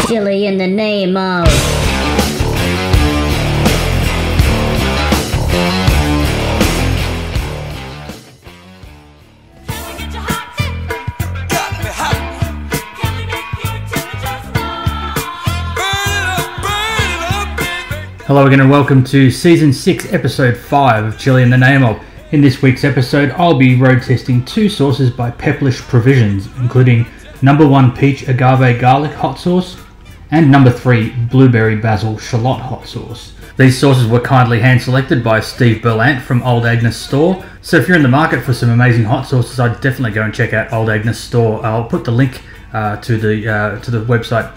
Chili in the name of. Hello again and welcome to Season 6, Episode 5 of Chili in the Name of. In this week's episode, I'll be road testing two sauces by Pepplish Provisions, including number 1 Peach Agave Garlic Hot Sauce and number 3 Blueberry Basil Shallot Hot Sauce. These sauces were kindly hand selected by Steve Berlant from Old Agnes Store, so if you're in the market for some amazing hot sauces, I'd definitely go and check out Old Agnes Store. I'll put the link to the website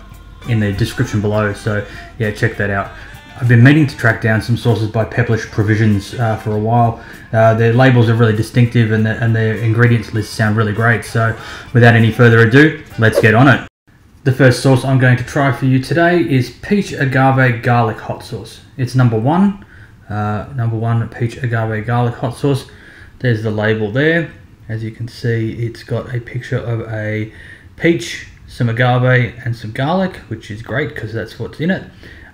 in the description below, so yeah, check that out. I've been meaning to track down some sauces by Pepplish Provisions for a while. Their labels are really distinctive and their ingredients lists sound really great. So without any further ado, let's get on it. The first sauce I'm going to try for you today is Peach Agave Garlic Hot Sauce. It's number 1 Peach Agave Garlic Hot Sauce. There's the label there. As you can see, it's got a picture of a peach, some agave and some garlic, which is great because that's what's in it.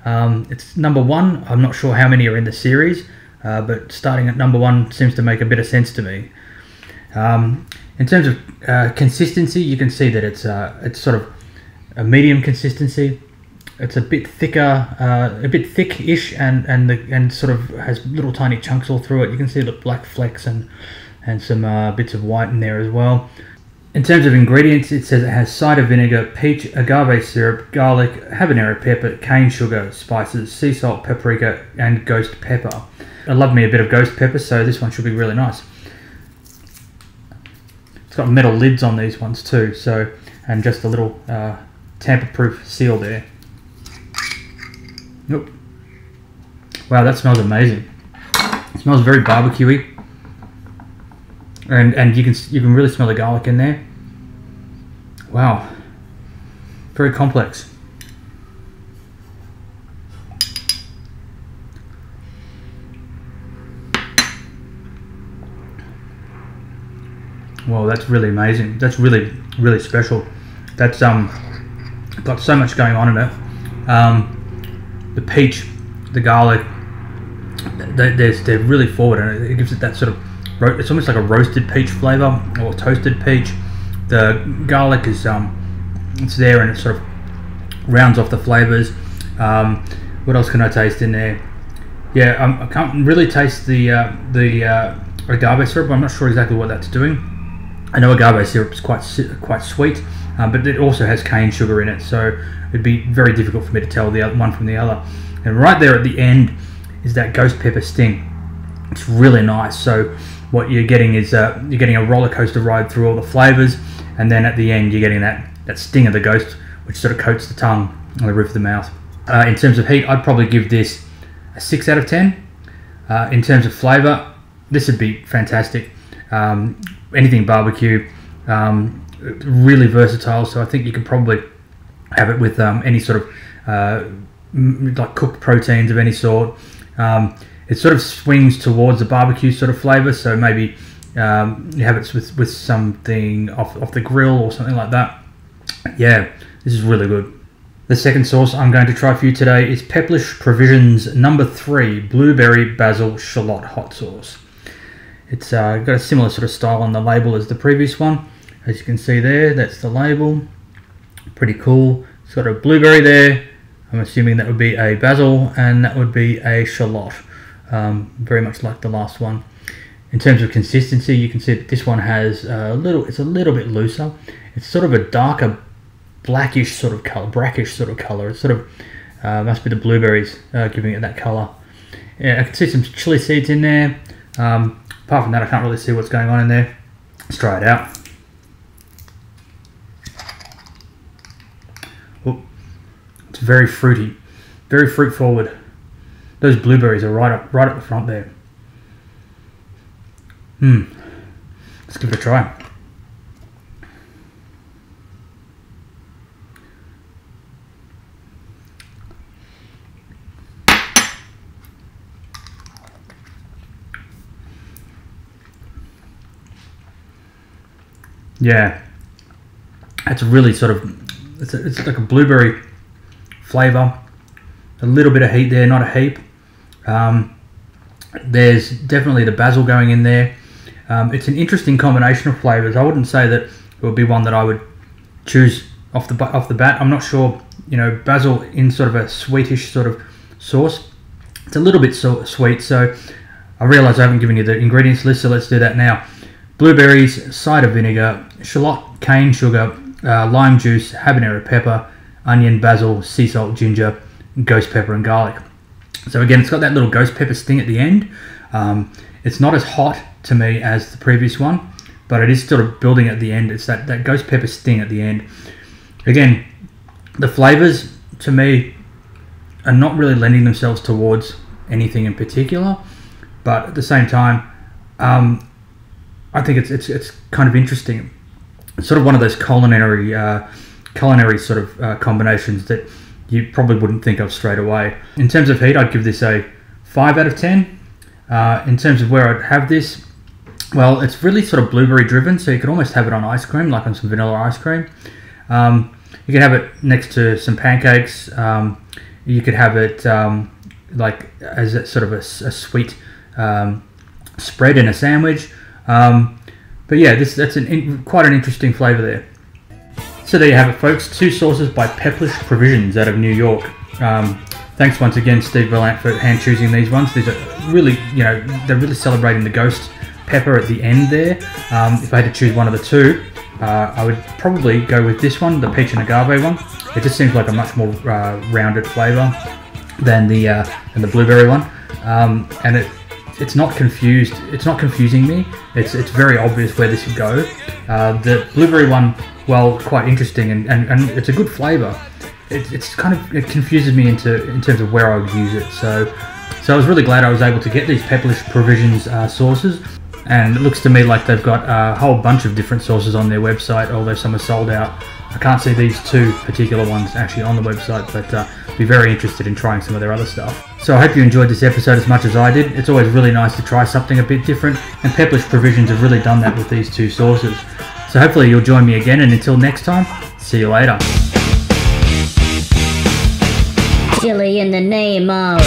It's number 1. I'm not sure how many are in the series, but starting at number 1 seems to make a bit of sense to me. In terms of consistency, you can see that it's sort of a medium consistency. It's a bit thicker, a bit thick-ish, and sort of has little tiny chunks all through it. You can see the black flecks and some bits of white in there as well. In terms of ingredients, it says it has cider vinegar, peach, agave syrup, garlic, habanero pepper, cane sugar, spices, sea salt, paprika, and ghost pepper. I love me a bit of ghost pepper, so this one should be really nice. It's got metal lids on these ones too, so, and just a little tamper-proof seal there. Nope. Wow, that smells amazing. It smells very barbecuey. And you can really smell the garlic in there. Wow, very complex. Well, that's really amazing. That's really special. That's got so much going on in it. The peach, the garlic, they're really forward, and it gives it that sort of. It's almost like a roasted peach flavor or toasted peach. The garlic is it's there and it sort of rounds off the flavors. What else can I taste in there? Yeah, I can't really taste the agave syrup. I'm not sure exactly what that's doing. I know agave syrup is quite sweet, but it also has cane sugar in it, so it'd be very difficult for me to tell the one from the other. And right there at the end is that ghost pepper sting. It's really nice. So what you're getting is you're getting a roller coaster ride through all the flavors, and then at the end you're getting that sting of the ghost, which sort of coats the tongue on the roof of the mouth. In terms of heat, I'd probably give this a 6 out of 10. In terms of flavor, this would be fantastic. Anything barbecue, really versatile. So I think you could probably have it with any sort of like cooked proteins of any sort. It sort of swings towards the barbecue sort of flavor, so maybe you have it with something off the grill or something like that. Yeah, this is really good. The second sauce I'm going to try for you today is Pepplish Provisions number 3 Blueberry Basil Shallot Hot Sauce. It's got a similar sort of style on the label as the previous one. As you can see there, that's the label. Pretty cool. It's got a blueberry there. I'm assuming that would be a basil, and that would be a shallot. Very much like the last one. In terms of consistency, you can see that this one has it's a little bit looser. It's sort of a darker blackish sort of color, brackish sort of color. It sort of must be the blueberries giving it that color. Yeah, I can see some chili seeds in there. Apart from that, I can't really see what's going on in there. Let's try it out. Oh, it's very fruity, very fruit forward. Those blueberries are right up the front there. Let's give it a try. Yeah, it's really sort of, it's like a blueberry flavour. A little bit of heat there, not a heap. There's definitely the basil going in there. It's an interesting combination of flavours. I wouldn't say that it would be one that I would choose off the bat. I'm not sure, you know, basil in sort of a sweetish sort of sauce. It's a little bit sweet, so I realise I haven't given you the ingredients list, so let's do that now. Blueberries, cider vinegar, shallot, cane sugar, lime juice, habanero pepper, onion, basil, sea salt, ginger, ghost pepper and garlic. So again, it's got that little ghost pepper sting at the end. It's not as hot to me as the previous one, but it is sort of building at the end. It's that ghost pepper sting at the end. Again, the flavors to me are not really lending themselves towards anything in particular, but at the same time, I think it's kind of interesting. It's sort of one of those culinary sort of combinations that you probably wouldn't think of straight away. In terms of heat, I'd give this a 5 out of 10. In terms of where I'd have this, well, it's really sort of blueberry driven, so you could almost have it on ice cream, like on some vanilla ice cream. You can have it next to some pancakes. You could have it like as a sort of a sweet spread in a sandwich. But yeah, that's quite an interesting flavour there. So there you have it, folks. 2 sauces by Pepplish Provisions out of New York. Thanks once again, Steve Verlant, for hand choosing these ones. These are really, you know, they're really celebrating the ghost pepper at the end there. If I had to choose one of the 2, I would probably go with this one, the peach and agave one. It just seems like a much more rounded flavour than the blueberry one, and it's not confused. It's not confusing me. It's very obvious where this would go. The blueberry one, well, quite interesting, and it's a good flavour. It confuses me in terms of where I would use it. So I was really glad I was able to get these Pepplish Provisions sauces. And it looks to me like they've got a whole bunch of different sauces on their website, although some are sold out. I can't see these 2 particular ones actually on the website, but be very interested in trying some of their other stuff. So I hope you enjoyed this episode as much as I did. It's always really nice to try something a bit different, and Pepplish Provisions have really done that with these 2 sauces. So hopefully you'll join me again, and until next time, see you later. Chilli in the name of...